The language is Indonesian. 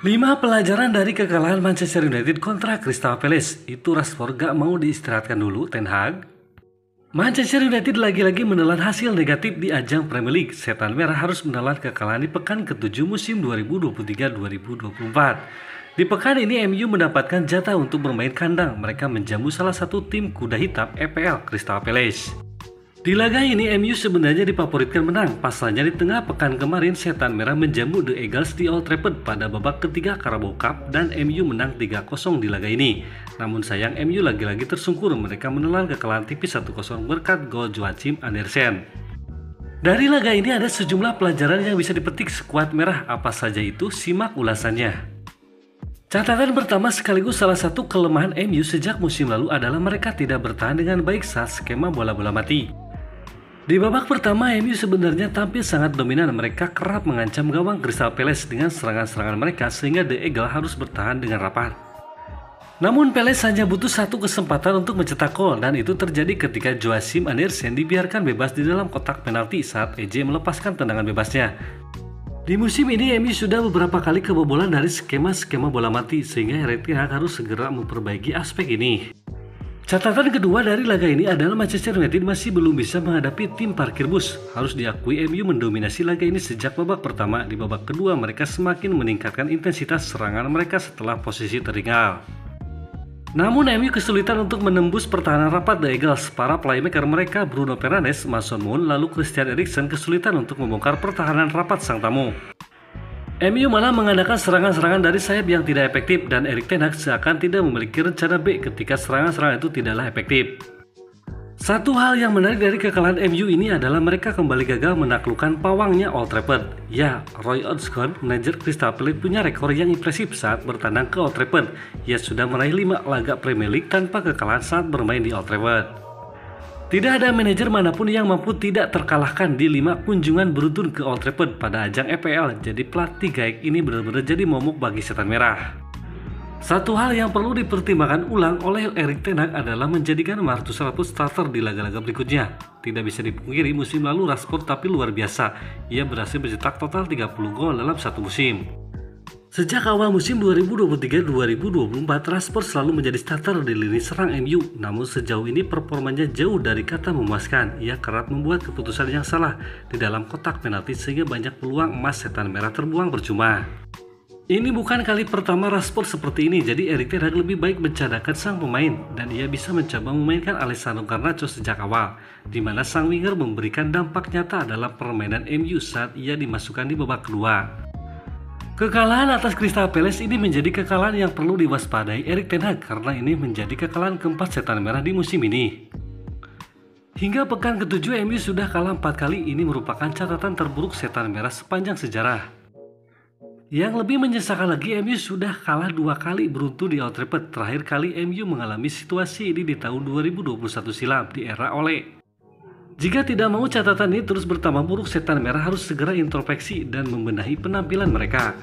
5 pelajaran dari kekalahan Manchester United kontra Crystal Palace. Itu Rashford gak mau diistirahatkan dulu Ten Hag? Manchester United lagi-lagi menelan hasil negatif di ajang Premier League. Setan Merah harus menelan kekalahan di pekan ke-7 musim 2023-2024. Di pekan ini MU mendapatkan jatah untuk bermain kandang. Mereka menjamu salah satu tim kuda hitam EPL, Crystal Palace. Di laga ini MU sebenarnya difavoritkan menang, pasalnya di tengah pekan kemarin Setan Merah menjamu The Eagles di Old Trafford pada babak ketiga Carabao Cup dan MU menang 3-0 di laga ini. Namun sayang MU lagi-lagi tersungkur, mereka menelan kekalahan tipis 1-0 berkat gol Joachim Andersen. Dari laga ini ada sejumlah pelajaran yang bisa dipetik skuad merah, apa saja itu? Simak ulasannya. Catatan pertama sekaligus salah satu kelemahan MU sejak musim lalu adalah mereka tidak bertahan dengan baik saat skema bola-bola mati. Di babak pertama, MU sebenarnya tampil sangat dominan. Mereka kerap mengancam gawang Crystal Palace dengan serangan-serangan mereka sehingga The Eagles harus bertahan dengan rapat. Namun Palace hanya butuh satu kesempatan untuk mencetak gol dan itu terjadi ketika Joachim Andersen dibiarkan bebas di dalam kotak penalti saat EJ melepaskan tendangan bebasnya. Di musim ini MU sudah beberapa kali kebobolan dari skema-skema bola mati sehingga Erik ten Hag harus segera memperbaiki aspek ini. Catatan kedua dari laga ini adalah Manchester United masih belum bisa menghadapi tim parkir bus. Harus diakui MU mendominasi laga ini sejak babak pertama. Di babak kedua mereka semakin meningkatkan intensitas serangan mereka setelah posisi tertinggal. Namun MU kesulitan untuk menembus pertahanan rapat The Eagles. Para playmaker mereka Bruno Fernandes, Mason Mount, lalu Christian Eriksen kesulitan untuk membongkar pertahanan rapat sang tamu. MU malah mengandalkan serangan-serangan dari sayap yang tidak efektif dan Erik ten Hag seakan tidak memiliki rencana B ketika serangan-serangan itu tidaklah efektif. Satu hal yang menarik dari kekalahan MU ini adalah mereka kembali gagal menaklukkan pawangnya Old Trafford. Ya, Roy Hodgson, manajer Crystal Palace, punya rekor yang impresif saat bertandang ke Old Trafford. Ia sudah meraih 5 laga Premier League tanpa kekalahan saat bermain di Old Trafford. Tidak ada manajer manapun yang mampu tidak terkalahkan di 5 kunjungan beruntun ke Old Trafford pada ajang EPL. Jadi pelatih Gaek ini benar-benar jadi momok bagi Setan Merah. Satu hal yang perlu dipertimbangkan ulang oleh Erik ten Hag adalah menjadikan Marcus Rashford starter di laga-laga berikutnya. Tidak bisa dipungkiri musim lalu Rashford tapi luar biasa. Ia berhasil mencetak total 30 gol dalam satu musim. Sejak awal musim 2023-2024, Rashford selalu menjadi starter di lini serang MU. Namun sejauh ini performanya jauh dari kata memuaskan. Ia kerap membuat keputusan yang salah di dalam kotak penalti sehingga banyak peluang emas Setan Merah terbuang percuma. Ini bukan kali pertama Rashford seperti ini, jadi Erik ten Hag lebih baik mencadangkan sang pemain dan ia bisa mencoba memainkan Alessandro Garnacho sejak awal, di mana sang winger memberikan dampak nyata dalam permainan MU saat ia dimasukkan di babak kedua. Kekalahan atas Crystal Palace ini menjadi kekalahan yang perlu diwaspadai Erik ten Hag karena ini menjadi kekalahan keempat Setan Merah di musim ini. Hingga pekan ke-7 MU sudah kalah 4 kali. Ini merupakan catatan terburuk Setan Merah sepanjang sejarah. Yang lebih menyesalkan lagi, MU sudah kalah 2 kali beruntun di Old Trafford. Terakhir kali MU mengalami situasi ini di tahun 2021 silam di era Ole. Jika tidak mau catatan ini terus bertambah buruk, Setan Merah harus segera introspeksi dan membenahi penampilan mereka.